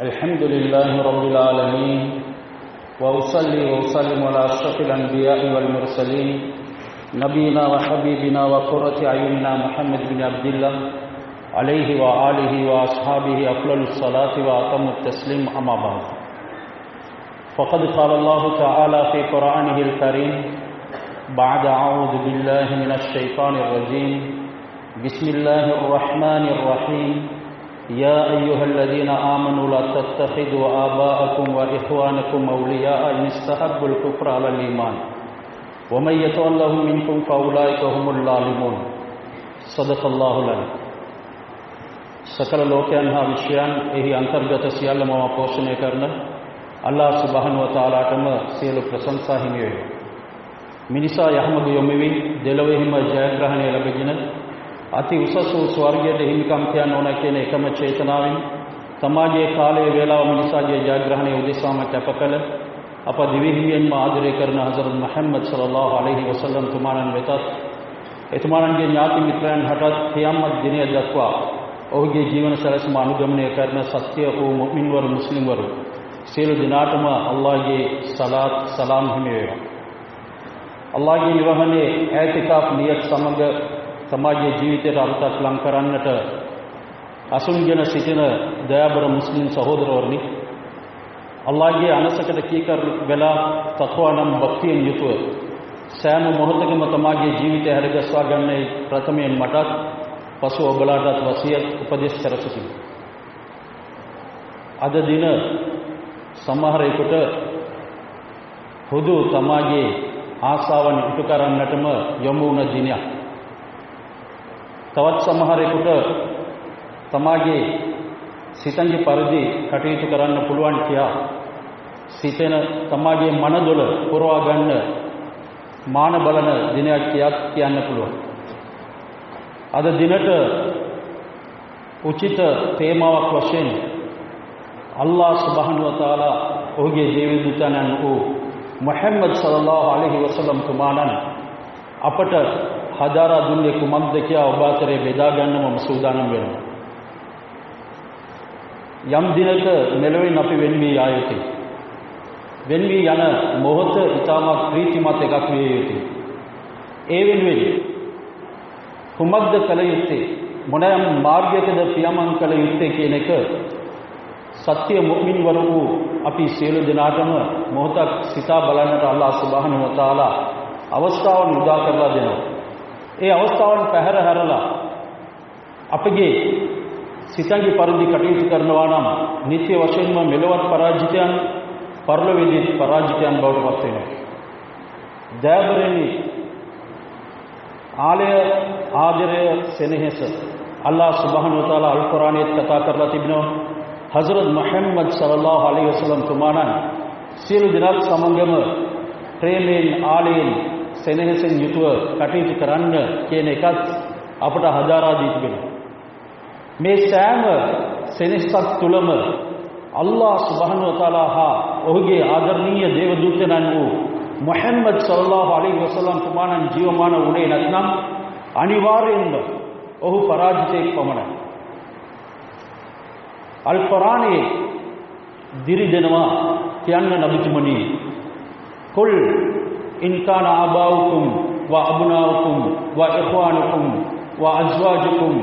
الحمد لله رب العالمين وأصلي وأسلم على أشرف الأنبياء والمرسلين نبينا وحبيبنا وقرة أعيننا محمد بن عبد الله عليه وآله وأصحابه أفضل الصلاة وأتم التسليم أما بعد فقد قال الله تعالى في قرآنه الكريم بعد أعوذ بالله من الشيطان الرجيم بسم الله الرحمن الرحيم يا أيها الذين آمنوا لا تتخذوا آباءكم وإخوانكم أولياء إن استحبوا الكفر على الإيمان ومن يتولهم منكم فأولئك هم الظالمون صدق الله العظيم. सकल लोकයන් හා විශ්වයන් එහි අන්තර්ගත සියල්ලම පෝෂණය කරන අල්ලාහ් සුබ්හානහු වතාලාටම සියලු ප්‍රශංසා හිමි වේ. මිනිසා යහමග යොමු වී දෙලොවෙහිම ජයග්‍රහණය ලැබගෙන අති උසස් වූ ස්වර්ගයට හිමිකම් කියන්න ඕන කියන එකම චේතනාවෙන් සමාජයේ කාලයේ වේලාව මිනිසාගේ ජයග්‍රහණය උදෙසාම කැප කළ අප දිවිහිමියෙන්ම ආදරය කරන හසරත් මුහම්මද් සල්ලල්ලාහු අලයිහි වසල්ලම් තුමාණන් වෙතත් එතුමාණන්ගේ ඥාති මිත්‍රයන් හටත් ඛියාමත් දිනය දක්වා ඔහුගේ ජීවන සැලසුම අනුගමනය කරන සත්‍ය වූ මුමින්වරු මුස්ලිම්වරු සියලු දිනාටම අල්ලාහ්ගේ සලාත් සලාම් හිමි වේවා. අල්ලාහ්ගේ නිවහනේ ඒතිකාෆ් නියත් සමග සමාජයේ ජීවිතයට අර්ථයක් ලං කරන්නට අසුන්ගෙන සිටින දයාබර මුස්ලිම් සහෝදරවරුනි, අල්ලාහ්ගේ අනසකට කීකරු වෙලා තක්වා නම් භක්තියෙන් යුතුව සෑම මොහොතකම තමාගේ ජීවිතය හැරගස්වා ගන්නයි ප්‍රථමයෙන් මටත් පසු ඔබලාටත් වසියත් උපදෙස් කර සිටිමි. අද දින සමහරෙකුට හුදු තමාගේ ආසාවන් ඉටු කරන්නටම යොමු වුණ දිනයක්. තවත් සමහරෙකුට තමාගේ සිතන්ගේ පරිදි කටයුතු කරන්න පුළුවන් කියා සිතෙන තමාගේ මනදොල පුරවා ගන්න මාන බලන දිනයක් කියන්න පුළුවන්. අද දිනට උචිත තේමාවක් වශයෙන් අල්ලාහ් සුබ්හානහු වතාලා ඔහුගේ දේවදූතයන් වූ මුහම්මද් සල්ලල්ලාහු අලයිහි වසල්ලම් තුමාණන් අපට හදාරා දුන්නේ කුමක්ද කියා ඔබ අතරේ බෙදා ගන්නම සූදානම් වෙනවා. යම් දිනක මෙලොවින් අපි වෙන් වී ආ යුතුයි. වෙන් වී යන මොහොත ඉතාමත් ප්‍රීතිමත් එකක් විය යුතුයි. ඒ වෙනුවෙන් කුමක්ද කළ යුත්තේ, මොනෑම මාර්ගයකද පියමන් කළ යුත්තේ කියන එක සත්‍ය මුමින්වරු වූ අපි සියලු දෙනාටම මොහොතක් සිතා බලන්නට අල්ලාහ් සුබ්හානහු වතාලා අවස්ථාවන් උදා කරලා දෙනවා. ඒ අවස්ථාවන් පැහැර හැරලා අපගේ සිතන්ගේ පරිදි කටයුතු කරනවා නම් නිත්‍ය වශයෙන්ම මෙලොවත් පරාජිතයන් පරලොවේදී පරාජිතයන් බවට පත් වෙනවා. දයාබරෙනි, ආදරය සෙනෙහස අල්ලාහ් සුබ්හානහු වතාලා අල් කුර්ආනයේ කතා කරලා තිබෙනවා. හසරත් මුහම්මද් සල්ලල්ලාහු අලයිහි වසල්ලම් තුමාණන් සියලු දෙනාත් සමගම ප්‍රේමයෙන් ආලයෙන් සෙනෙහසෙන් යුතුව කටයුතු කරන්න කියන එකත් අපට හදාරා දී තිබෙනවා. මේ සෑම සෙනෙහසක් තුළම අල්ලාහ් සුබ්හානහු වතාලා හා ඔහුගේ ආදරණීය දේවදූතයන් වූ මුහම්මද් සල්ලල්ලාහු අලයිහි වසල්ලම් තුමාණන් ජීවමාන වුණේ නැත්නම් අනිවාර්යෙන්ම ඔහු පරාජිතයෙක් පමණයි. අල් කුර්ආනයේ දිරි දෙනවා කියන්න නබිතුමනි, කුල් ඉන් කාන ආබාඋකුම් ව අබ්නාඋකුම් ව ඉඛ්වානුකුම් ව අස්වාජුකුම්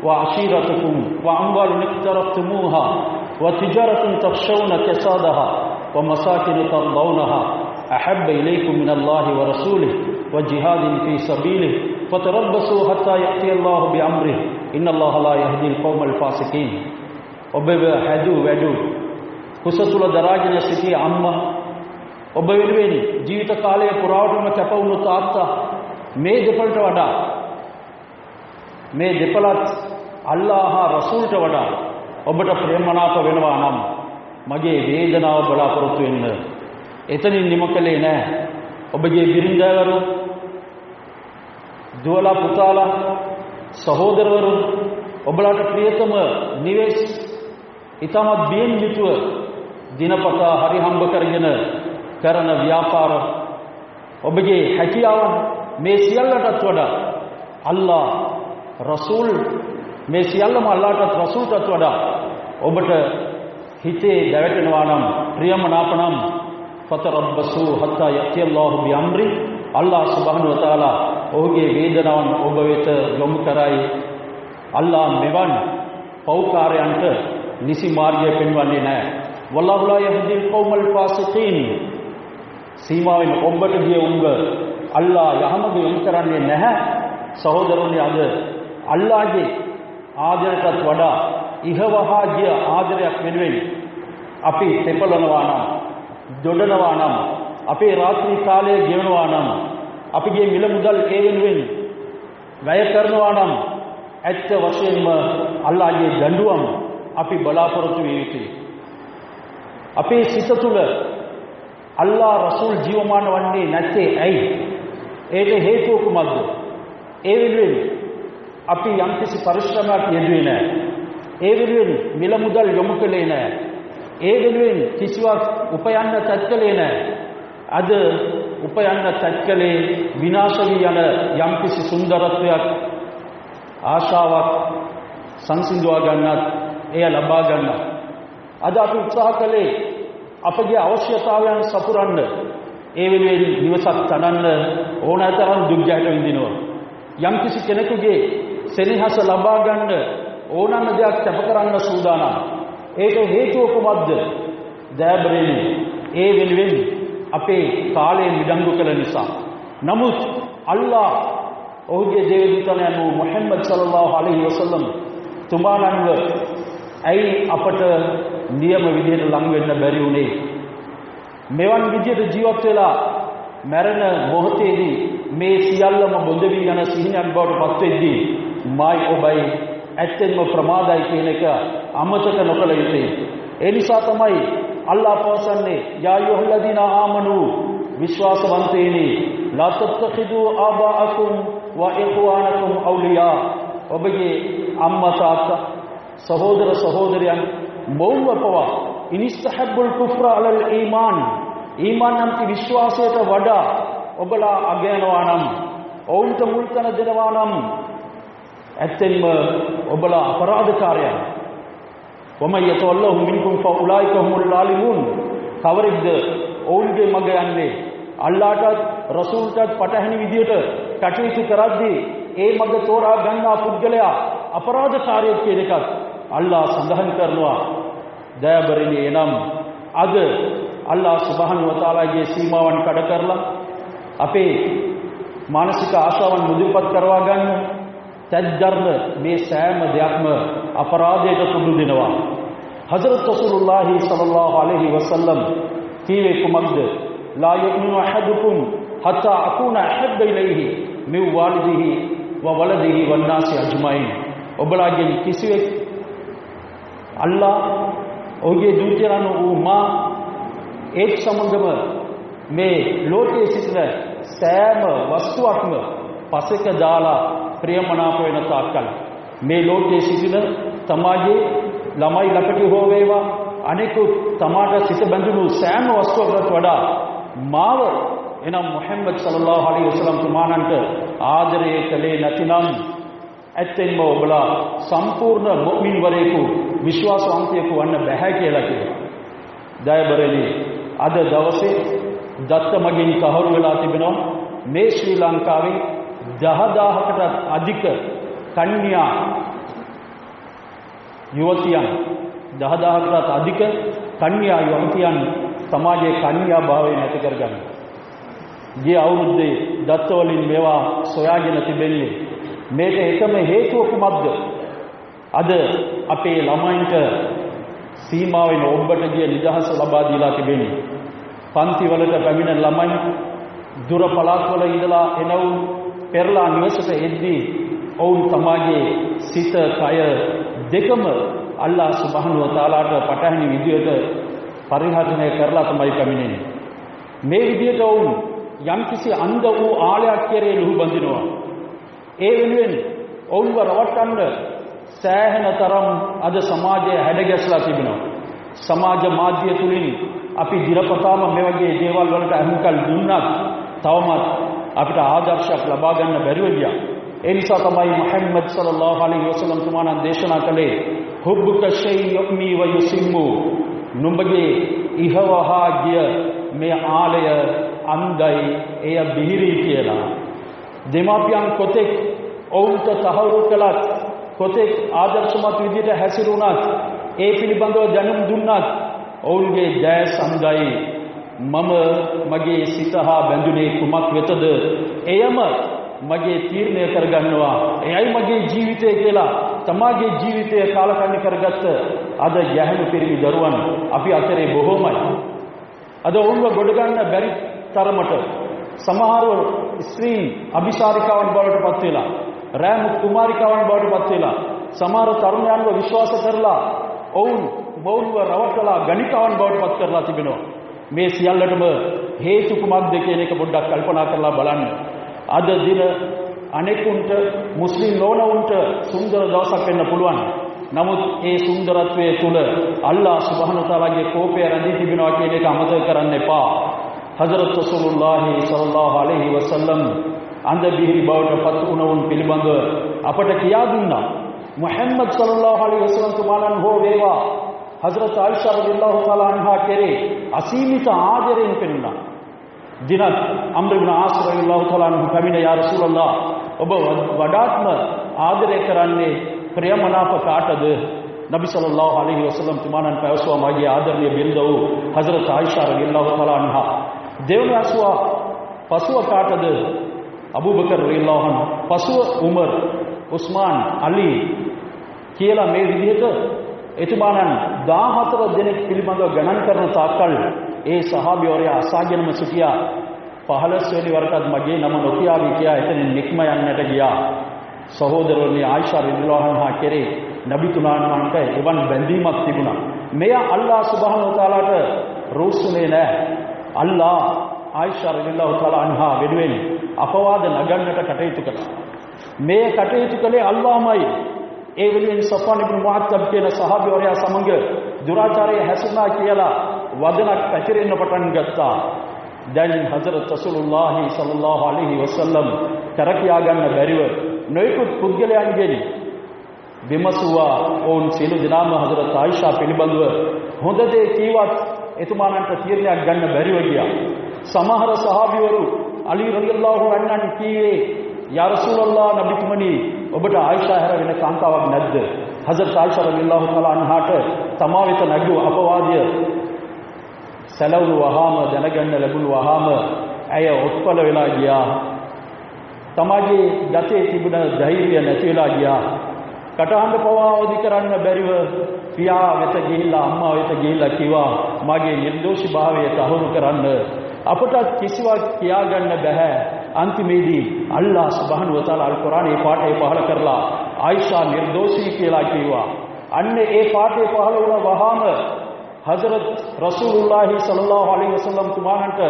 ව අශීරතුකුම් ව අම්වාලුන් ඉක්තරෆ්තුමූහා ව තිජාරතුන් තඛ්ෂෞන කසාදහා ව මසාකින තර්දෞනහා අහබ්බ ඉලයිකුම් මිනල්ලාහි ව රසූලිහි ව ජිහාදින් ෆී සබීලිහි ෆතරබ්බසූ හත්තා යأتي අල්ලාහු බිඅම්රිහි ඉන්නල්ලාහ ලා යහ්දිල් කෞමල් ෆාසිකීන්. ඔබ හැදු වැඩු කුස තුල දරාගෙන සිටිය අම්මා, ඔබ වෙනුවෙන් ජීවිත කාලය පුරාවටම කැප වුණු තාත්තා, මේ දෙපළට වඩා, මේ දෙපළත් අල්ලාහ් හා රසූල්ට වඩා ඔබට ප්‍රේමනාප වෙනවා නම් මගේ වේදනාව බලාපොරොත්තු වෙන්න. එතනින් නිම කළේ නැහැ. ඔබගේ බිරිඳවරු, දුවලා පුතාලා, සහෝදරවරු, ඔබලාට ප්‍රියතම නිවෙස් ඉතාමත් බියෙන් යුතුව දිනපතා හරි හම්බ කරගෙන කරන ව්‍යාපාර, ඔබගේ හැකියාවන්, මේ සියල්ලටත් වඩා අල්ලාහ් රසූල්, මේ සියල්ලම අල්ලාහටත් රසූල්ටත් වඩා ඔබට හිතේ දැවටෙනවා නම් ප්‍රියමනාප නම් ෆතරබ්බසු හත්තා යතියල්ලාහු බිඅම්රි අල්ලාහ් සුබ්හානහු වතාලා ඔහුගේ වේදනාවන් ඔබ වෙත යොමු කරයි. අල්ලාහ් මෙවන් පෞකාරයන්ට නිසි මාර්ගය පෙන්වන්නේ නැහැ. වල්ලාහු ලා යහ්දිල් කෞමල් ෆාසිකීන්. සීමාවෙන් ඔබට ගිය උඹ අල්ලාහ් යහමඟ යොමු කරන්නේ නැහැ. සහෝදරවනි, අද අල්ලාහගේ ආදරයටත් වඩා ඉහවහා ගිය ආදරයක් වෙනුවෙන් අපි තෙපලනවා නම්, දොඩනවා නම්, අපේ රාත්‍රී කාලය ගෙවනවා නම්, අපගේ මිල මුදල් ඒ වෙනුවෙන් වැය කරනවා නම් ඇත්ත වශයෙන්ම අල්ලාහගේ දඬුවම් අපි බලාපොරොත්තු විය යුතුයි. අපේ සිත තුළ අල්ලාහ් රසූල් ජීවමාන වන්නේ නැත්තේ ඇයි? ඒට හේතුව කුමක්ද? ඒ වෙනුවෙන් අපි යම්කිසි පරිශ්‍රමයක් යෙදුවේ නැහැ. ඒ වෙනුවෙන් මිල මුදල් යොමු කළේ නැහැ. ඒ වෙනුවෙන් කිසිවක් උපයන්න තත්කලේ නැහැ. අද උපයන්න තත්කලේ විනාශ වී යන යම්කිසි සුන්දරත්වයක්, ආශාවක් සංසිඳවා ගන්නත්, එය ලබා ගන්නත් අද අපි උත්සාහ කළේ අපගේ අවශ්‍යතාවයන් සපුරන්න. ඒ වෙනුවෙන් නිවසක් තනන්න ඕනෑතරම් දුක් ගැට විඳිනවා. යම්කිසි කෙනෙකුගේ සෙනෙහස ලබා ගන්න ඕනෑම දෙයක් කැප කරන්න සූදානම්. ඒක හේතුව කුමක්ද? දෑබරේනි, ඒ වෙනුවෙන් අපේ කාලය මිඩංගු කළ නිසා. නමුත් අල්ලාහ් ඔහුගේ දේවදූතයන් වූ මුහම්මද් සල්ලල්ලාහු අලයිහි වසල්ලම් තුමාණන්ව ඇයි අපට නියම විදියට ලං වෙන්න බැරි වුණේ? මෙවන් විදියට ජීවත් වෙලා මරණ මොහොතේදී මේ සියල්ලම බොඳ වී යන සිහිනයක් බවට පත් වෙද්දී මායි ඔබයි ඇත්තෙන්ම ප්‍රමාදයි කියන එක අමතක නොකළ යුතුයි. ඒ නිසා තමයි අල්ලාහ් පවසන්නේ යා අයුහල්ලදීනා ආමනු, විශ්වාසවන්තයනි, ලා තත්තඛිදූ ආබාඅකුම් වා ඉඛ්වානකුම් අවලියා. ඔබගේ අම්මා තාත්තා, සහෝදර සහෝදරයන්, මව්ව පවා ඉනිස්තහබ්බුල් කුෆ්ර අලල් ඊමාන්, ඊමාන් නම් විශ්වාසයට වඩා ඔබලා අගයනවා නම්, ඔවුන්ට මුල් තැන දෙනවා නම් ඇත්තෙන්ම ඔබලා අපරාධකාරයන්. වමන් යතවල්ලහු මින්කුම් ෆඋලායික හුමුල් ලාලිමූන්. කවරෙක්ද ඔවුන්ගේ මඟ යන්නේ? අල්ලාහටත් රසූල්ටත් පටහැනි විදියට කටයුතු කරද්දී ඒ මඟ තෝරා ගන්නා පුද්ගලයා අපරාධකාරයෙක් කියන එකත් අල්ලාහ් සඳහන් කරනවා. දයාබරණී, එනම් අද අල්ලාහ් සුබ්හානහු වතාලාගේ සීමාවන් කඩ කරලා අපේ මානසික ආශාවන් මුදුන්පත් කරවා ගන්න තැජ්ජර්න මේ සෑම දෙයක්ම අපරාධයට තුඩු දෙනවා. හසරත් රසූලුල්ලාහි සල්ලල්ලාහු අලයිහි වසල්ලම් කීවේ කුමක්ද? ලා යුමිනු අහදුකුම් හත්තා අකුන අහබ්බ ඉලයිහි මින් වාලිදිහි ව වලදිහි වන්නාසි අජ්මයින්. ඔබලාගෙන් කිසිවෙක් අල්ලාහ් ඔහුගේ දූතයන් වූ මා ඒත් සමගම මේ ලෝකයේ සිටින සෑම වස්තුවක්ම පසෙක දාලා ප්‍රියමනාප වෙන තාක්කල් මේ ලෝකයේ සිටින තමාගේ ළමයි ලපටි හෝ වේවා අනෙකුත් තමාට සිත බැඳුණු සෑම වස්තුවකට වඩා මාව එනම් මුහම්මද් සල්ලල්ලාහු අලයිහි වසල්ලම් තුමාණන්ට ආදරය කළේ නැතිනම් ඇත්තෙන්ම ඔබලා සම්පූර්ණ මුමින් වරයෙකු, විශ්වාසවන්තයෙකු වන්න බැහැ කියලා කියනවා. දයාබරණී, අද දවසේ දත්ත මගින් තහවුරු වෙලා තිබෙනවා මේ ශ්‍රී ලංකාවේ 10000කටත් අධික කන්‍යා යුවතියන්, 10000කටත් අධික කන්‍යා යුවතියන් සමාජයේ කන්‍යා භාවය නැති කරගන්න. ගිය අවුරුද්දේ දත්තවලින් මේවා සොයාගෙන තිබෙන්නේ. මේක එකම හේතුව කුමක්ද? අද අපේ ළමයින්ට සීමාවෙන් ඔබට ගිය නිදහස ලබා දීලා තිබෙන්නේ. පන්තිවලට පැමිණෙන ළමයි දුර පළාත්වල ඉඳලා එනවුන් පෙරලා නිවසට එද්දී ඔවුන් තමාගේ සිත, කය දෙකම අල්ලාහ් සුබ්හානහු වතාලාට පටහැනි විදියට පරිහරණය කරලා තමයි පැමිණෙන්නේ. මේ විදියට ඔවුන් යම්කිසි අන්ධ වූ ආලයක් කෙරේ ලුහු බඳිනවා. ඒ වෙනුවෙන් ඔවුන්ව රවට්ටන්න සෑහෙන තරම් අද සමාජය හැඩගැස්ලා තිබෙනවා. සමාජ මාධ්‍ය තුලින් අපි දිනපතාම මේ වගේ දේවල් වලට අහුම්කල් දුන්නත් තවමත් අපිට ආදර්ශයක් ලබා ගන්න බැරිව ගියා. ඒ නිසා තමයි මුහම්මද් සල්ලල්ලාහු අලයිහි වසල්ලම් තුමාණන් දේශනා කළේ හුබ්බුක ෂයි යුමි ව යුසිම්මු. නුඹගේ ඉහවහා ගිය මේ ආලය අන්දයි එය බිහිරි කියලා. දෙමාපියන් කොතෙක් ඔවුන්ට තහවුරු කළත්, කොතෙක් ආදර්ශමත් විදිහට හැසිරුණත්, ඒ පිළිබඳව දැනුම් දුන්නත් ඔවුන්ගේ දැස් අන්දයි. මම මගේ සිත හා බැඳුනේ කුමක් වෙතද? එයම මගේ තීරණය කරගන්නවා. එයයි මගේ ජීවිතය කියලා තමාගේ ජීවිතය කාලකන්ණි කරගත්ත අද ගැහැණු පිරිමි දරුවන් අපි අතරේ බොහෝමයි. අද ඔවුන්ව ගොඩ ගන්න බැරි තරමට සමහර ස්ත්‍රීන් අභිසාරිකාවන් බවට පත් වෙලා, රෑම කුමාරිකාවන් බවට පත් වෙලා, සමහර තරුණයන්ව විශ්වාස කරලා ඔවුන්ව රවට්ටලා ගණිකාවන් බවට පත් කරලා තිබෙනවා. මේ සියල්ලටම හේතු කුමක්ද කියන එක පොඩ්ඩක් කල්පනා කරලා බලන්න. අද දින අනෙකුන්ට, මුස්ලිම් නොවනවුන්ට සුන්දර දවසක් වෙන්න පුළුවන්. නමුත් ඒ සුන්දරත්වයේ තුල අල්ලාහ් සුබ්හානහු තාලාගේ කෝපය රැඳී තිබෙනවා කියන එක අමතක කරන්න එපා. හදරත් රසූලුල්ලාහි සල්ලල්ලාහු අලයිහි වසල්ලම් අන්ද බිහිරි බවට පත් වුණවුන් පිළිබඳව අපට කියා දුන්නා. මුහම්මද් සල්ලල්ලාහු අලයිහි වසල්ලම් තුමාලන් හෝ වේවා හදරත් ආයිෂා රදියල්ලාහු තාලා අන්හා කෙරේ අසීමිත ආදරයෙන් පෙනුණා. දිනක් අම්ර් ඉබ්න ආස් රදියල්ලාහු තාලා අන්හු පැමිණ යා රසූලල්ලාහ්, ඔබ වඩාත්ම ආදරය කරන්නේ ප්‍රියමනාප කාටද? නබි සල්ලල්ලාහු අලයිහි වසල්ලම් තුමාණන් පැවසුවා, මාගේ ආදරණීය බිරිඳ වූ හදරත් ආයිෂා රදියල්ලාහු තාලා අන්හා. දෙවන අසුවා පසුව කාටද? අබූබකර් රදියල්ලාහු අන්හු, පසුව උමර්, උස්මාන්, අලි කියලා මේ විදිහට එතුමාණන් 14 දෙනෙක් පිළිබඳව ගණන් කරන තාක්කල් ඒ සහාබිවරයා අසාගෙනම සිටියා. 15 වෙනි වරටත් මගේ නම නොකියාවි කියා එතනින් නික්ම යන්නට ගියා. සහෝදරවනි, ආයිෂා රදියල්ලාහු අන්හා කෙරේ නබි තුමාණන්ට එවන් බැඳීමක් තිබුණා. මෙය අල්ලාහ් සුබ්හානහු තාලාට රෝසුනේ නැහැ. අල්ලාහ් ආයිෂා රදියල්ලාහු තාලා අන්හා වෙනුවෙන් අපවාද නගන්නට කටයුතු කළා. මේ කටයුතු කළේ අල්ලාහ්මයි. ඒ වෙනුවෙන් සෆ්වාන් ඉබ්නු මුඅත්තබ් කියන සහාබිවරයා සමග දුරාචාරයේ හැසිරුණා කියලා වදනක් පැතිරෙන්න පටන් ගත්තා. දැන් හදරත් රසූලුල්ලාහි සල්ලල්ලාහු අලයිහි වසල්ලම් කරකියා ගන්න බැරිව නොයෙකුත් පුද්ගලයන්ගෙන් විමසුවා. ඔවුන් සියලු දෙනාම හදරත් ආයිෂා පිළිබඳව හොඳ දේ කීවත් එතුමාණන්ට තීරණයක් ගන්න බැරිව ගියා. සමහර සහාබිවරු අලි රලියල්ලාහු අන්හන් කීවේ, යා රසූලල්ලාහ්, නබිතුමනි, ඔබට ආයිෂා හැර වෙන කාන්තාවක් නැද්ද? හදරත් ආයිෂා රලියල්ලාහු තාලා අන්හාට තමා වෙත නැගූ අපවාදය සැලවුණු වහාම, දැනගන්න ලැබුණු වහාම ඇය ඔත්පල වෙලා ගියා. තමාගේ ගතේ තිබුණ ධෛර්යය නැති වෙලා ගියා. කටහඬ පවා අවදි කරන්න බැරිව පියා වෙත ගිහිල්ලා, අම්මා වෙත ගිහිල්ලා කිව්වා, මාගේ නිර්දෝෂීභාවය තහවුරු කරන්න. අපට කිසිවක් කියාගන්න බෑ. අන්තිමේදී අල්ලාහ් සුබ්හානහු වතාලා අල් කුර්ආනයේ පාඩේ පහල කරලා ආයිෂා නිර්දෝෂී කියලා කිව්වා. අන්න ඒ පාඩේ පහල වුණ වහාම හදරත් රසූලුල්ලාහි සල්ලල්ලාහු අලයිහි වසල්ලම් තුමාණන්ට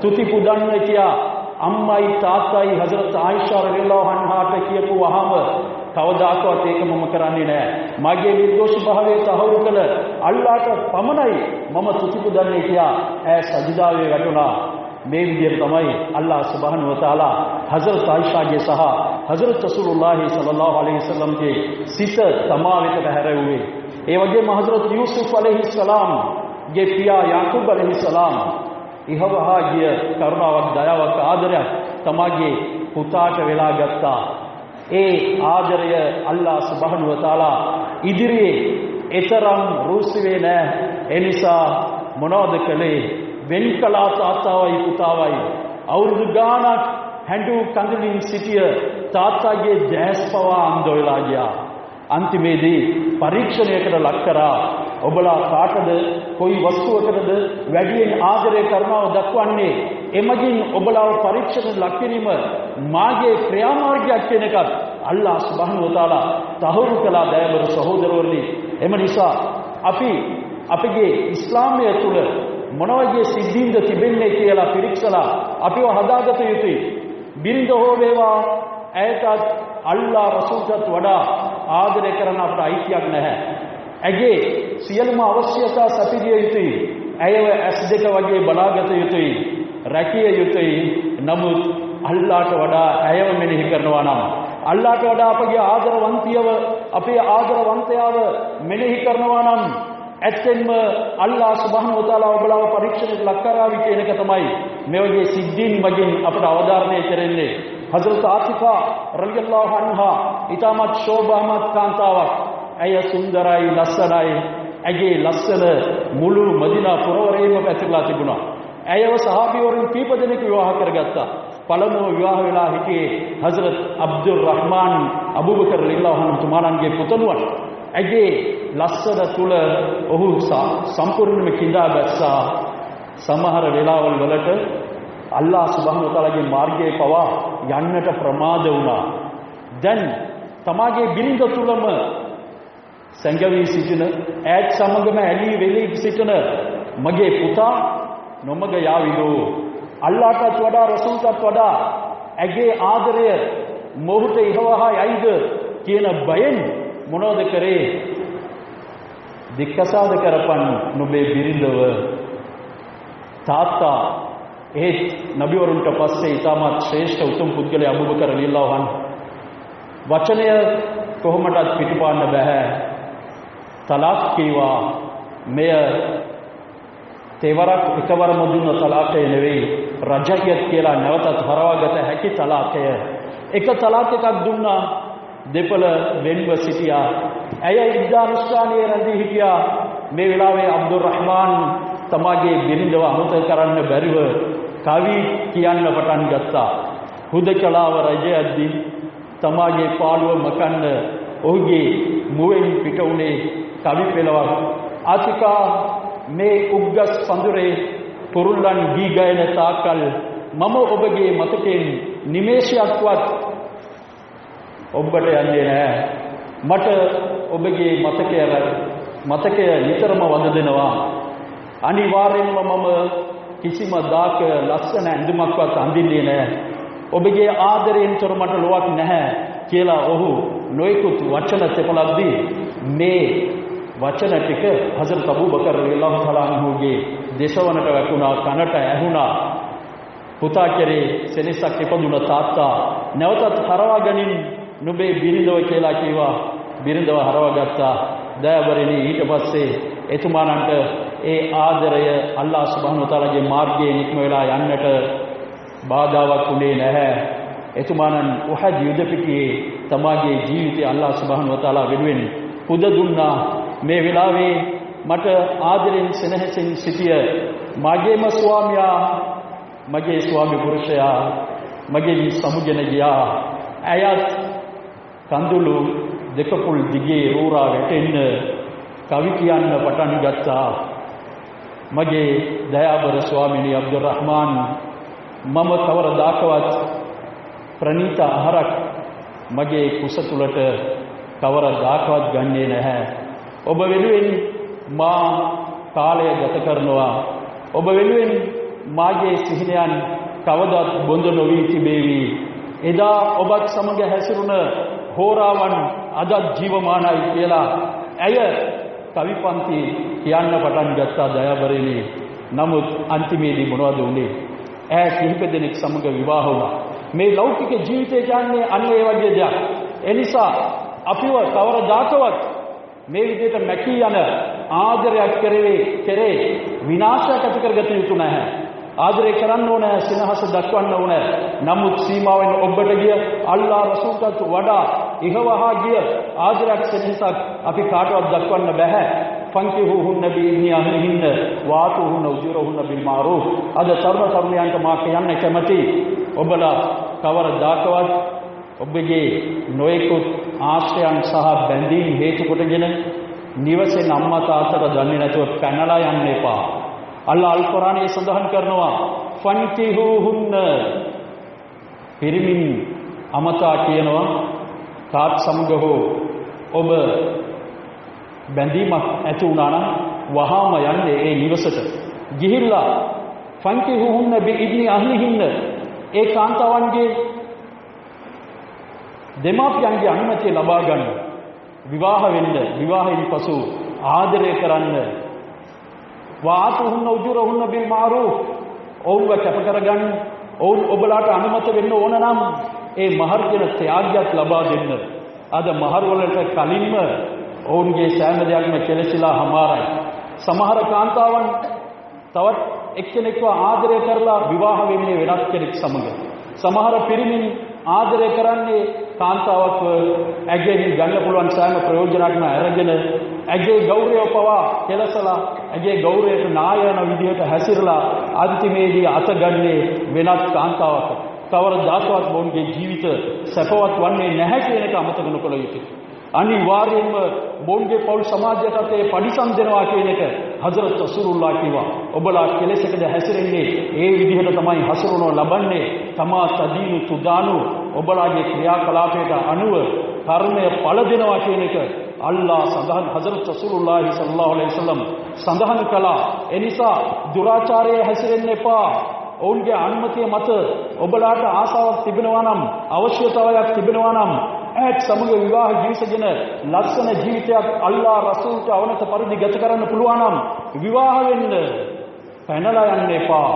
තුති පුදන්න කියා අම්මයි තාත්තයි හදරත් ආයිෂා රදියල්ලාහු අන්හාට කියපු වහාම කවදාකවත් ඒක මම කරන්නේ නැහැ. මගේ නිර්දෝෂීභාවය තහවුරු කළ අල්ලාහට පමණයි මම තුති පුදන්නේ කියා ඈ සජිදාවේ වැටුණා. මේ විදිහට තමයි අල්ලාහ් සුබ්හානහු වතාලා හදරත් ආයිෂාගේ සහ හදරත් රසූලුල්ලාහි සල්ලල්ලාහු අලයිහි වසල්ලම්ගේ සිත තමා වෙත හැරෙව්වේ. ඒ වගේම හදරත් යූසුෆ් අලයිහිස්සලාම් ගේ පියා යාකූබ් අලයිහිස්සලාම් ඉහවහා ගිය කරුණාවක්, දයාවක්, ආදරයක් තමාගේ පුතාට වෙලා ගත්තා. ඒ ආදරය අල්ලාහ් සුබ්හානහු වතාලා ඉදිරියේ එතරම් රුසිවේ නැහැ. ඒ නිසා මොනවද කළේ? වෙන්කලා තාත්තවයි පුතාවයි අවුරුදු ගාණක් හැඬු කඳුලින් සිටිය තාත්තාගේ දැස් පවා අන්ධ වෙලා ගියා. අන්තිමේදී පරීක්ෂණයකට ලක් කරා. ඔබලා කාටද, කොයි වස්තුවකටද වැඩියෙන් ආදරය කරනව දක්වන්නේ? එමගින් ඔබලාව පරීක්ෂණයට ලක් කිරීම මාගේ ක්‍රියාමාර්ගයක් කියන එකත් අල්ලාහ් සුබ්හානහු වතාලා තහවුරු කළා. දයාබර සහෝදරවරුනි, එම නිසා අපි අපගේ ඉස්ලාමය තුළ මොන වගේ සිද්ධීන්ද තිබෙන්නේ කියලා පිරික්සලා අපිව හදාගත යුතුයි. බිරිඳ හෝ වේවා, ඇයටත් අල්ලාහ් රසූල්ටත් වඩා ආදරය කරන අපට අයිතියක් නැහැ. ඇගේ සියලුම අවශ්‍යතා සපිරිය යුතුයි. ඇයව S2 වගේ බලාගත යුතුයි, රැකිය යුතුයි. නමුත් අල්ලාහට වඩා ඇයව මෙනෙහි කරනවා නම්, අල්ලාහට වඩා අපගේ ආදරවන්තියව, අපේ ආදරවන්තයාව මෙනෙහි කරනවා නම් ඇත්තෙන්ම අල්ලාහ් සුබ්හානහු වතාලා ඔබලාව පරීක්ෂණයට ලක් කරાવી කියන එක තමයි මේ වගේ සිද්ධීන් මගින් අපට අවධාරණය කරන්නේ. හසරත් ආතිෆා රලියල්ලාහු අන්හා ඊටමත් ශෝභාමත් කාන්තාවක්. ඇය සුන්දරයි, ලස්සනයි. ඇගේ ලස්සන මුළු මදීනා පුරවරයේම පැතිරලා තිබුණා. ඇයව සහාබිවරුන් කීප දෙනෙක් විවාහ කරගත්තා. පළමුව විවාහ වෙලා හිටියේ හසරත් අබ්දුල් රහ්මාන් අබූබකර් රලියල්ලාහු අන්හු තුමාණන්ගේ පුතණුවන්. ඇගේ ලස්සන තුල ඔහු සම්පූර්ණයෙන්ම කිඳා බැස්සා. සමහර වෙලාවල් වලට අල්ලාහ් සුබ්හානහු වතාලාගේ මාර්ගයේ පවා යන්නට ප්‍රමාද වුණා. දැන් තමාගේ බිරිඳ තුලම සංගවී සිටින, ඈත් සමගම ඇලී වෙලී සිටින මගේ පුතා නොමග යාවිදෝ. අල්ලාහටත් වඩා රසූල්ටත් වඩා ඇගේ ආදරය මොහුට ඉහවහා යයිද කියන බයෙන් මොනවද කරේ? දික්කසාද කරපන් නුඹේ බිරිඳව. තාත්තා ඒත් නබිවරුන්ට පස්සේ ඊටමත් ශ්‍රේෂ්ඨ උතුම් පුද්ගලයා අබූබකර් රලියල්ලාහු අන්හු වචනය කොහොමදත් පිටපාන්න බෑ. තලාක් කීවා. මෙය තෙවරක් එකවරම දුන්න තලාකය නෙවෙයි, රජහියත් කියලා නැවතත් හරවාගත හැකි තලාකය. එක තලාක් එකක් දුන්නා, දෙපළ වෙන්ව සිටියා. ඇය ඉද්දානුස්ථානයේ රැඳී හිටියා. මේ වෙලාවේ අබ්දුල් රහ්මාන් තමාගේ බිරිඳව අමතක කරන්න බැරිව කවි කියන්න පටන් ගත්තා. හුදකලාව රජයද්දී තමාගේ පාළුව මකන්න ඔහුගේ මුවෙන් පිට උනේ කවි පෙළවක්. ආතිකා මේ උග්ගස් පඳුරේ කුරුල්ලන් ගී ගයන තාකල් මම ඔබගේ මතකයෙන් නිමේෂයක්වත් ඔබට යන්නේ නැහැ. මට ඔබගේ මතකය නිතරම වද දෙනවා. අනිවාර්යෙන්ම මම කිසිම දාක ලස්සන ඇඳුමක්වත් අඳින්නේ නැහැ. ඔබගේ ආදරයෙන් තොර මට ලොවක් නැහැ කියලා ඔහු නොයෙකුත් වචන තෙපලද්දී මේ වචන ටික හසරත් අබූබකර් රලියල්ලාහු තආලා අන්හුගේ දේශවනට වැටුණා, කනට ඇහුණා. පුතා කෙරේ සෙනෙසක් ඉපදුන තාත්තා නැවතත් හරවා ගනින් නුඹේ බිරිඳව කියලා කිව්වා. බිරිඳව හරවා ගත්තා. දයාවරණී ඊට පස්සේ එතුමාණන්ට ඒ ආදරය අල්ලාහ් සුබ්හානහු වතාලාගේ මාර්ගයේ නික්ම වෙලා යන්නට බාධාවක් උනේ නැහැ. එතුමාණන් උහද් යුද පිටියේ තමාගේ ජීවිතය අල්ලාහ් සුබ්හානහු වතාලා වෙනුවෙන් පුද දුන්නා. මේ වෙලාවේ මට ආදරෙන් සෙනෙහසින් සිටිය මගේම ස්වාමියා, මගේ ස්වාමි පුරුෂයා මගෙන් සමුගෙන ගියා. ඇයත් කඳුළු දෙකපුල් දිගේ රෝරා වැටෙන්න කවි කියන්න පටන් ගත්තා. මගේ දයාබර ස්වාමිනී අබ්දුල් රහ්මාන්, මම කවරදාකවත් ප්‍රණීත ආහාරක් මගේ කුස තුලට කවරදාකවත් ගන්නේ නැහැ. ඔබ වෙනුවෙන් මා කාලය ගත කරනවා. ඔබ වෙනුවෙන් මාගේ සිහිනයන් කවදාත් බොඳ නොවි තිබේවි. එදා ඔබත් සමග හැසිරුණ හෝරාවන් අදත් ජීවමානයි කියලා ඇය කවිපන්ති කියන්න පටන් ගත්තා. දයාබරණී. නමුත් අන්තිමේදී මොනවද වුනේ? ඇය කිහිප දෙනෙක් සමග විවාහ වුණා. මේ ලෞකික ජීවිතය කියන්නේ අන්න ඒ වගේ දෙයක්. ඒ නිසා අපිව කවරදාකවත් මේ විදිහට මැකී යන ආදරයක් කෙරේ විනාශයක් ඇති කරගත යුතු නැහැ. ආදරය කරන්න ඕනේ, සිනහස දක්වන්න ඕනේ. නමුත් සීමාවෙන් ඔබට ගිය අල්ලාහ් රසූල්ට වඩා ඉහවහා ගිය ආදරයක් සෙනෙහසක් අපි කාටවත් දක්වන්න බෑ. ෆන්කිහුහුන්න බිඉذن අහ්ලිහින්න වාතුහුන්න උජුරහුන්න බිල් මාරූෆ්. අද තරුණයන්ට මා කියන්න කැමති, ඔබලා කවරදාකවත් ඔබගේ නොයෙකුත් ආශ්‍රයන් සහ බැඳීම් හේතු කොටගෙන නිවසේ අම්මා තාත්තට දන්නේ නැතුව පැනලා යන්න එපා. අල්ලාහ් අල් කුර්ආනයේ සඳහන් කරනවා ෆන්කිහුහුන්න. පිරිමින් අමතා කියනවා කාත් සමග හෝ ඔබ බැඳීමක් ඇති වුණා නම් වහාම යන්නේ ඒ නිවසට. ගිහිල්ලා ෆන්කිහුහුන්න බිඉذن අහ්ලිහින්න, ඒ කාන්තාවන්ගේ දෙමාපියන්ගේ අනුමැතිය ලබා ගන්න, විවාහ වෙන්න, විවාහයෙන් පසු ආදරය කරන්න. වාතුහුන්න උජුරහුන්න බිල් මාරූෆ්. ඔවුන්ව කැප කරගන්න. ඔවුන් ඔබලාට අනුමත වෙන්න ඕන නම් ඒ මහර් කියන ත්‍යාගයක් ලබා දෙන්න. අද මහර් වලට කලින්ම ඔවුන්ගේ සෑම දෙයක්ම කෙලසිලා හමාරයි. සමහර කාන්තාවන් තවත් එක්කෙනෙක්ව ආදරය කරලා විවාහ වෙන්නේ වෙනත් කෙනෙක් සමග. සමහර පිරිමින් ආදරය කරන්නේ කාන්තාවක්ව ඇගෙන් ගන්න පුළුවන් සෑම ප්‍රයෝජනයක්ම අරගෙන ඇගේ ගෞරවය පවා කෙලසලා ඇගේ ගෞරවයට නායන විදිහට හැසිරලා අන්තිමේදී අතගන්නේ වෙනත් කාන්තාවක. කවරදාකවත් මොවුන්ගේ ජීවිත සැපවත් වන්නේ නැහැ කියන එක අමතක නොකළ යුතුයි. අනිවාර්යයෙන්ම මොවුන්ගේ පෞල් සමාජයටත් ඒ පරිසම් දෙනවා කියන එක හදරත් රසූලුල්ලාහ් කිව්වා. ඔබලා කෙලෙසකද හැසිරෙන්නේ ඒ විදිහට තමයි හසුරවනු ලබන්නේ. තමා තදීනු තුදානු ඔබලාගේ ක්‍රියාකලාපයට අනුව කර්මය පළ දෙනවා කියන එක අල්ලාහ් සඳහන් හදරත් රසූලුල්ලාහ් සල්ලල්ලාහු අලයිහි වසල්ලම් සඳහන් කළා. එනිසා දුරාචාරයේ හැසිරෙන්න එපා. ඔවුන්ගේ අනුමැතිය මත ඔබලාට ආසාවක් තිබෙනවා නම් අවශ්‍යතාවයක් තිබෙනවා නම් ඇත් සමග විවාහ ජීවිතගෙන ලස්සන ජීවිතයක් අල්ලාහ් රසූල්ට අවනත පරිදි ගත කරන්න පුළුවන් නම් විවාහ වෙන්න. පැනලා යන්න එපා.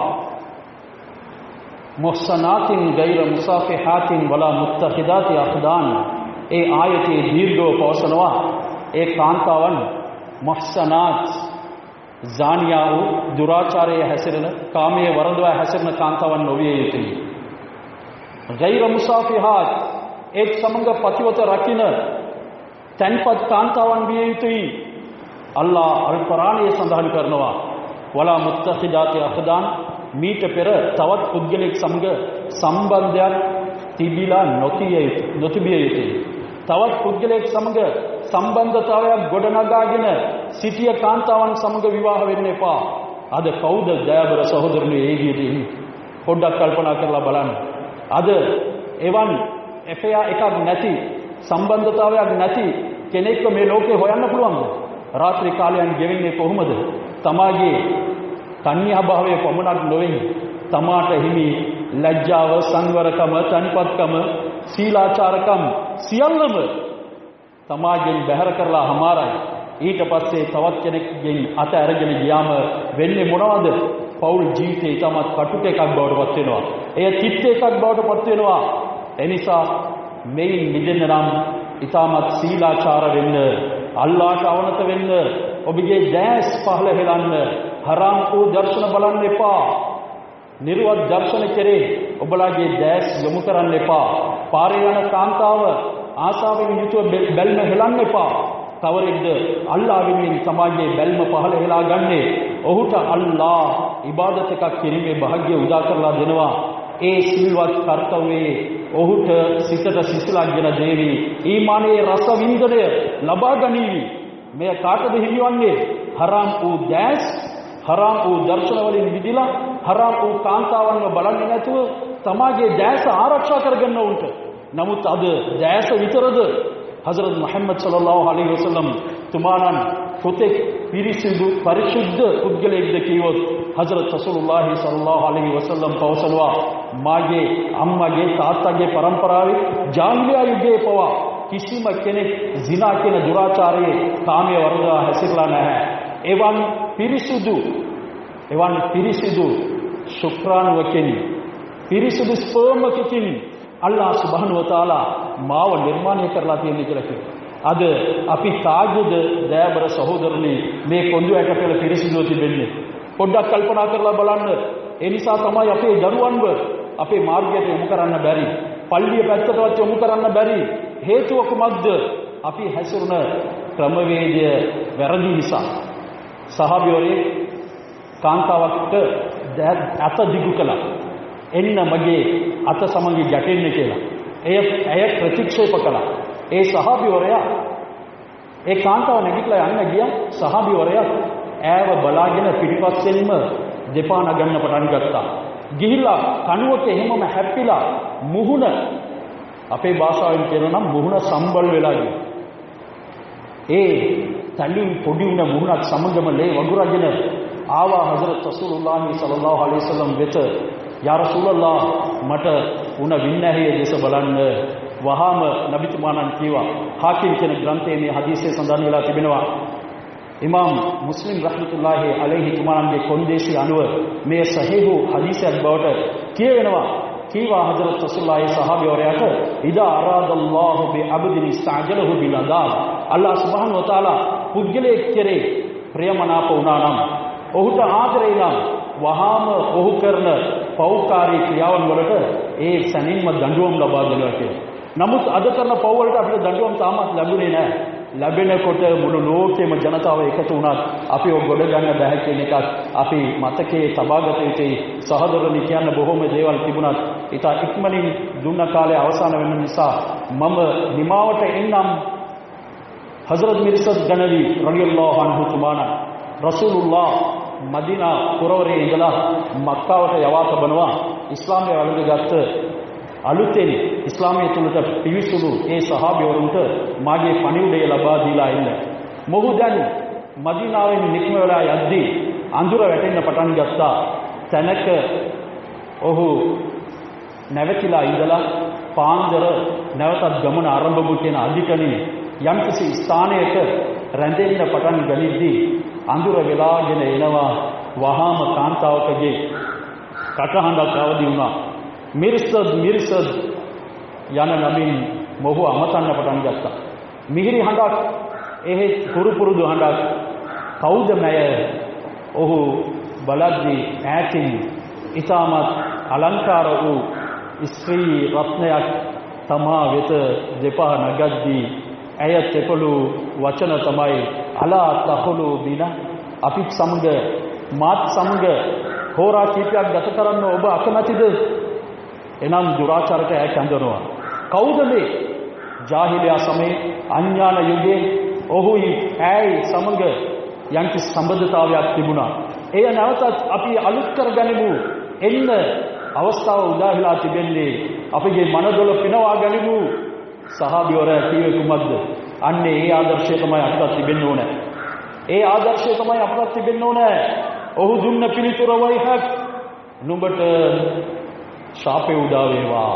මුහ්සනාතින් ගෛර මුසාෆිහාතින් වලා මුත්තඛිදාති අඛදාන්. ඒ ආයතයේ දීර්ඝව පවසනවා ඒ කාන්තාවන් මුහ්සනාත් ઝානියා වූ දුරාචාරයේ හැසිරෙන කාමයේ වරදවා හැසිරෙන කාන්තාවන් නොවිය යුතුයි. ගෛර මුසාෆිහාත් එක් සමග පතිවත රකින්න තන්පත් කාන්තාවන් විය යුතුයි. අල්ලාහ් අල් කුර්ආනයේ සඳහන් කරනවා වලා මුත්තඛිදාති අඛදාන්. මීට පෙර තවත් පුද්ගලෙක් සමග සම්බන්ධයක් තිබිලා නොතිබිය යුතුයි. තවත් පුද්ගලෙක් සමග සම්බන්ධතාවයක් ගොඩනගාගෙන සිටිය කාන්තාවන් සමග විවාහ වෙන්න එපා. අද කවුද දයාබර සහෝදරනි ඒ විදිහට පොඩ්ඩක් කල්පනා කරලා බලන්න. අද එවන් එෆයා එකක් නැති සම්බන්ධතාවයක් නැති කෙනෙක්ව මේ ලෝකේ හොයන්න පුළුවන්ද? රාත්‍රී කාලයන් ගෙවෙන්නේ කොහොමද? තමාගේ කන්‍යා භාවයේ පමණක් නොවේ තමාට හිමි ලැජ්ජාව, සංවරකම, තනිපත්කම, සීලාචාරකම් සියල්ලම තමාගෙන් බැහැර කරලා හමාරයි. ඊට පස්සේ තවත් කෙනෙක්ගෙන් අත අරගෙන ගියාම වෙන්නේ මොනවද? පෞල් ජීවිතේ ඊටමත් කටුක එකක් බවට පත් වෙනවා. එය චිත්ත එකක් බවට පත් වෙනවා. එනිසා මේන් මිදෙන්න නම් ඊටමත් සීලාචාර වෙන්න, අල්ලාහට අවනත වෙන්න, ඔබගේ දැස් පහළ හෙලන්න, හරාම් වූ දර්ශන බලන්න එපා. නිර්වත් දර්ශන කෙරේ ඔබලාගේ දැස් යොමු කරන්න එපා. පාරේ යන කාන්තාව ආසාවෙන් යුතුව බැල්ම හෙලන්න එපා. කවරෙක්ද අල්ලාහ් වෙනුවෙන් සමාජයේ බැල්ම පහළ හෙලා ගන්නේ? ඔහුට අල්ලාහ් ඉබාදත් එකක් කිරීමේ භාග්‍ය උදා කරලා දෙනවා. ඒ සිල්වත් කර්තව්‍යයේ ඔහුට සිතට සිසිලක්ගෙන දේවි. ඊමානයේ රස වින්දනය ලබා ගනීවි. මෙය කාටද හිමිවන්නේ? හරාම් වූ දැස්, හරාම් වූ දර්ශන වලින් විදිලා, හරාම් වූ කාන්තාවන්ව බලන්නේ නැතුව තමාගේ දැස ආරක්ෂා කරගන්න උන්ට. නමුත් අද දැස විතරද? හසරත් මුහම්මද් සල්ලල්ලාහු අලයිහි වසල්ලම් තුමාණන් පුතෙක් පිරිසිදු පරිශුද්ධ පුද්ගලයෙක්ද කිව්වොත් හසරත් රසූලුල්ලාහි සල්ලල්ලාහු අලයිහි වසල්ලම් පවසනවා මාගේ අම්මගේ තාත්තගේ පරම්පරාවේ ජාහිලියා යුගයේ පවා කිසිම කෙනෙක් zina කියන දුරාචාරයේ කාමයේ වරදවා හැසිරලා නැහැ. එවන් පිරිසිදු ශුක්‍රාණුවකින් පිරිසිදු ස්පර්මකකින් අල්ලාහ් සුබ්හානහු වතාලා මාව නිර්මාණය කරලා තියෙන කියලා කිව්වා. අද අපි තාගුද දයාබර සහෝදරනි මේ කොඳු ඇට පෙළ පිරිසිදුව තිබෙන්නේ. පොඩ්ඩක් කල්පනා කරලා බලන්න. ඒ නිසා තමයි අපේ දරුවන්ව අපේ මාර්ගයට යොමු කරන්න බැරි. පල්ලිය පැත්තටවත් යොමු කරන්න බැරි. හේතුව කුමක්ද? අපි හැසිරුණ ක්‍රමවේදය වැරදි නිසා. සහාබිවරේ කාන්තාවකට අත දිගු කළා. එන්න මගේ අත සමග ගැටෙන්න කියලා. එය ප්‍රතික්ෂේප කළා. ඒ සහාබිවරයා ඒ කාන්තාව නැගිටලා යන්න ගියා. සහාබිවරයා ඈව බලාගෙන පිටිපස්සෙන්ම දෙපා නගන්න පටන් ගත්තා. ගිහිල්ලා කණුවක එහෙමම හැප්පිලා මුහුණ අපේ භාෂාවෙන් කියනවා නම් මුහුණ සම්බල් වෙලා ගියා. ඒ තලින් පොඩි උන මුහුණත් සමගම ලේ වගුරගෙන ආවා හසරත් රසූලුල්ලාහි සල්ලල්ලාහු අලයිහි වසල්ලම් වෙත. යා රසූලල්ලාහ් මට උන වින්නැහිය දෙස බලන්න. වහාම නබිතුමාණන් කීවා. හාකිම් කියන ග්‍රන්ථයේ මේ හදීසය සඳහන් වෙලා තිබෙනවා. ඉමාම් මුස්ලිම් රහ්මතුල්ලාහි අලයිහි තුමාණන්ගේ කොන්දේසි අනුව මේ සහීහු හදීසයක් බවට කියවෙනවා. කීවා හදරත් රසූලුල්ලාහි සහාබිවරයාට ඉදා අරාදල්ලාහු බි අබදින් ඉස්තඅජලහු බිල් අදාබ්. අල්ලාහ් සුබ්හානහු වතාලා පුද්ගලයෙක් කෙරේ ප්‍රියමනාප වුණා නම්, ඔහුට ආදරේ නම් වහාම ඔහු කරන පෞකාරී ක්‍රියාවන් වලට ඒ සැනින්ම දඬුවම් ලබා දෙනවා කියලා. නමුත් අද කරන පව් වලට අපිට දඬුවම් තාමත් ලැබුණේ නැහැ. ලැබෙනකොට මුළු ලෝකෙම ජනතාව එකතු වුණත් අපි ඔය ගොඩ ගන්න බැහැ කියන එකක් අපි මතකයේ තබාගත යුතුයි. සහෝදරනි, කියන්න බොහොම දේවල් තිබුණත් ඊට ඉක්මනින් දුන්න කාලය අවසන් වෙන නිසා මම නිමාවට එන්නම්. හසරත් මිර්සද් ගනවි රලියල්ලාහු අන්හු තුමාන රසූලුල්ලාහ් මදීනා පුරවරේ ඉඳලා මක්කාවට යවා තබනවා. ඉස්ලාමය වළඳගත් අලුතෙන් ඉස්ලාමයේ තුලට පිවිසුණු ඒ සහාබිවරුන්ට මාගේ පණිවිඩය ලබා දීලා ඉන්න. මොහු දැන් මදීනාවෙන් නික්ම වෙලා යද්දී අඳුර වැටෙන්න පටන් ගත්තා. තැනක ඔහු නැවතිලා ඉඳලා පාන්දර නැවතත් ගමන ආරම්භ කියන අධිකණින් යම්කිසි ස්ථානයක රැඳෙන්න පටන් ගනිද්දී අඳුර වෙලාගෙන එනවා. වහාම කාන්තාවකගේ කටහඬක් අවදි වුණා. මිර්සද් යන නමින් මොහු අමතන්න පටන් ගත්තා. මිහිරි හඬක්, එහෙත් පුරුපුරුදු හඬක්. කවුද මැය? ඔහු බලද්දී ඈතින් ඉතාමත් අලංකාර වූ ස්ත්‍රී රත්නයක් තමා වෙත දෙපා නගද්දී ඇය තෙපළු වචන තමයි අලා තහලු බින, අපිත් සමග මාත් සමග හෝරා කීපයක් ගත කරන්න ඔබ අකමැතිද? එනම් දුරාචාරයට ඇය කැඳවනවා. කවුද මේ? ජාහිලියා සමයේ අඥාන යුගයේ ඔහුයි ඇයි සමග යම්කිසි සම්බන්ධතාවයක් තිබුණා. එය නැවතත් අපි අලුත් කරගනිමු. එන්න අවස්ථාව උදා වෙලා තිබෙන්නේ. අපගේ මනදොල පිනවා ගනිමු. සහාබිවරයා කීවේ කුමක්ද? අන්නේ ඒ ආදර්ශය තමයි අපට තිබෙන්න ඕනේ. ඒ ආදර්ශය තමයි අපට තිබෙන්න ඕනේ. ඔහු දුන්න පිළිතුර වයිහක්, නුඹට ශාපේ උදා වේවා.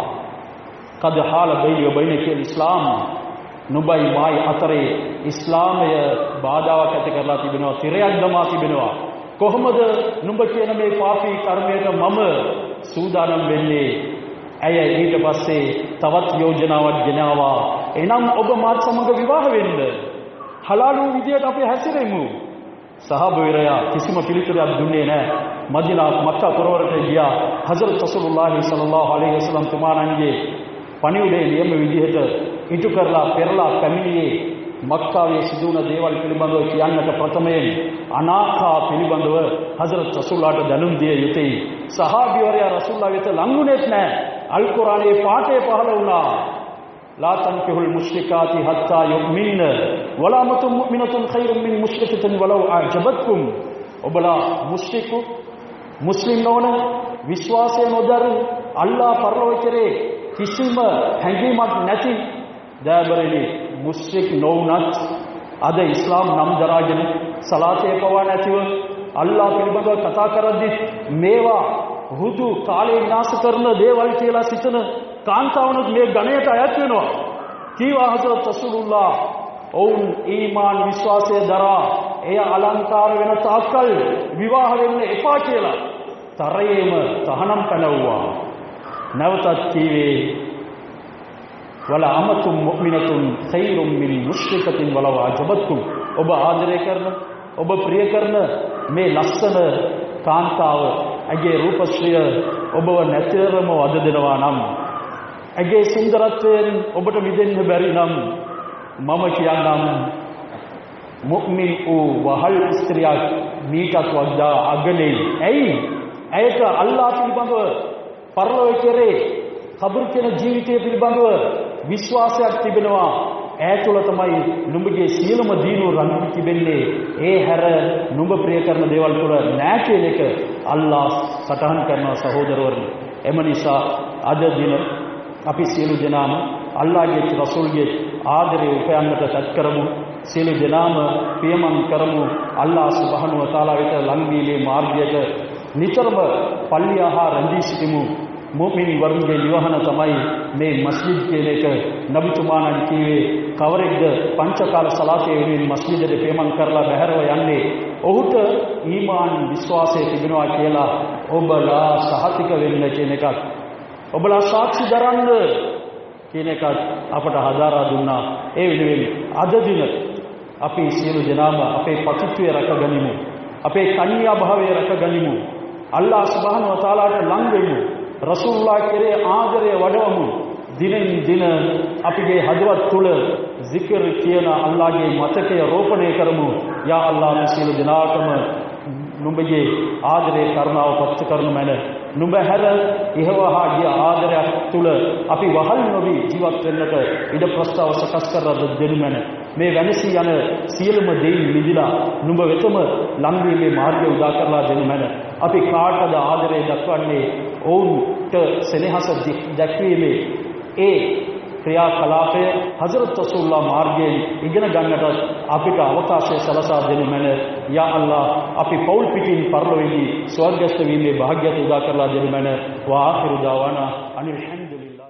කද හාල බයිනි වබයිනක ඉස්ලාම්, නුඹයි මායි අතරේ ඉස්ලාමය බාධාවක් ඇති කරලා තිබෙනවා, තිරයක් දමා තිබෙනවා. කොහොමද නුඹ කියන මේ පාපී කර්මයට මම සූදානම් වෙන්නේ? ඇය ඊට පස්සේ තවත් යෝජනාවක් ගෙනාවා. එනම් ඔබ මාත් සමග විවාහ වෙන්න, හලාල් වූ විදියට අපි හැසිරෙමු. සහාබවරයා කිසිම පිළිතුරක් දුන්නේ නැහැ. මදීනා මක්කා පුරවරට ගියා. හසරත් රසූලුල්ලාහි සල්ලල්ලාහු අලයිහි වසල්ලම් තුමාණන්ගේ පණිවිඩයේ නියම විදිහට ඉටු කරලා පෙරලා පැමිණියේ මක්කාවේ සිදුවන දේවල් පිළිබඳව කියන්නට ප්‍රථමයෙන් අනාඛා පිළිබඳව හසරත් රසූල්ලාට දැනුම් දිය යුතුයි. සහාබිවරයා රසූල්ලා වෙත ලංගුනේත් නැහැ. අල් කුර්ආනයේ පාඨය පහළ වුණා. ලා තන්කිහුල් මුෂ්රිකාති හත්තා යුමින්න වලා මුමිනතුන් ඛෛරුම් මින් මුෂ්රිකතින් වලව් අජබත්කුම්. ඔබලා මුස්ලිම් නොවන, විශ්වාසය නොදරු, අල්ලාහ් පරලොව කෙරේ කිසිම හැඟීමක් නැති දෑබරෙලි මුස්ලික් නොවුනත් අද ඉස්ලාම් නම් දරාගෙන සලාතේ පවා නැතිව අල්ලාහ් පිළිබඳව කතා කරද්දී මේවා හුදු කාලේ විනාශ කරන දේවල් කියලා සිතන කාන්තාවනුත් මේ ගණයට අයත් වෙනවා. කීවා හසරත් රසූලුල්ලාහ් ඔවුන් ඊමාන් විශ්වාසය දරා එය අලංකාර වෙන තාක්කල් විවාහ වෙන්න එපා කියලා තරයේම තහනම් පැනවුවා. නැවතත් කීවේ වලා අමතුම් මුමිනතුන් ඛෛරුම් මින් මුෂ්රිකතින් වලව අජබත්කුම්. ඔබ ආදරය කරන, ඔබ ප්‍රිය කරන මේ ලස්සන කාන්තාව, ඇගේ රූපශ්‍රිය ඔබව නැතරම වද දෙනවා නම්, ඇගේ සුන්දරත්වයෙන් ඔබට මිදෙන්න බැරි නම් මම කියන්නම් මුමින් වූ වහල් ස්ත්‍රියක් මීටත් වඩා අගනේ. ඇයි? ඇයට අල්ලාහ් පිළිබඳව, පරලොව කෙරේ, කබර් කියන ජීවිතය පිළිබඳව විශ්වාසයක් තිබෙනවා. ඈ තුළ තමයි නුඹගේ සියලුම දීනු රඳවි තිබෙන්නේ. ඒ හැර නුඹ ප්‍රිය කරන දේවල් තුළ නෑ කියන එක අල්ලාහ් සටහන් කරනවා සහෝදරවරුනි. එම නිසා අද දින අපි සියලු දෙනාම අල්ලාහ්ගේ රසූල්ගේ ආදරය උපයන්නට සත් කරමු. සියලු දෙනාම පියමන් කරමු. අල්ලාහ් සුබ්හානහු වතාලා වෙත ලං වීමේ මාර්ගයට නිතරම පල්ලියහා රැඳී සිටිමු. මුමින් වරුන්ගේ නිවහන තමයි මේ මස්ජිද් කියන එක. නබිතුමාණන් කීවේ කවරෙක්ද පංචකාල සලාතේ වෙනුවෙන් මස්ජිදයට පියමන් කරලා බැහැරව යන්නේ, ඔහුට ඊමාන් විශ්වාසය තිබෙනවා කියලා ඔබලා සහතික වෙන්න කියන එකත්, ඔබලා සාක්ෂි දරන්න කියන එකත් අපට හදාරා දුන්නා. ඒ වෙනුවෙන් අද දින අපි සියලු දෙනාම අපේ පතිත්වය රැකගනිමු. අපේ කන්‍යා භාවය රැකගනිමු. අල්ලාහ් සුබ්හානහු වතාලාට ලං වෙමු. රසූලුල්ලාහ් කෙරේ ආදරය වඩවමු. දිනෙන් දින අපගේ හදවත් තුල zikr කියන අල්ලාහ්ගේ මතකය රෝපණය කරමු. යා අල්ලාහ් මේ සියලු දෙනාටම නුඹගේ ආදරේ කරුණාව පත්‍ය කරනු මැන. නුඹ හැර ඉහවහා ගිය ආදරයක් තුල අපි වහල් නොවි ජීවත් වෙන්නට ඉඩ ප්‍රස්තාව සකස් කර දෙනු මැන. මේ වෙනසී යන සියලුම දෙයින් මිදලා නුඹ වෙතම ලං වීමේ මාර්ගය උදා කරලා දෙනු මැන. අපි කාටද ආදරය දක්වන්නේ? ඔවුන්ට සෙනෙහස දැක්වීමේ ඒ ක්‍රියාකලාපය හසරත් රසූලුල්ලාහ් මාර්ගයෙන් ඉගෙන ගන්නට අපිට අවකාශය සලසා දෙනු මැන. යා අල්ලාහ් අපි පෞල් පිටින් පරලොවේදී ස්වර්ගස්ථ වීමේ භාග්‍යය උදා කරලා දෙනු මැන. වා ආඛිරු දාවානා අනිල්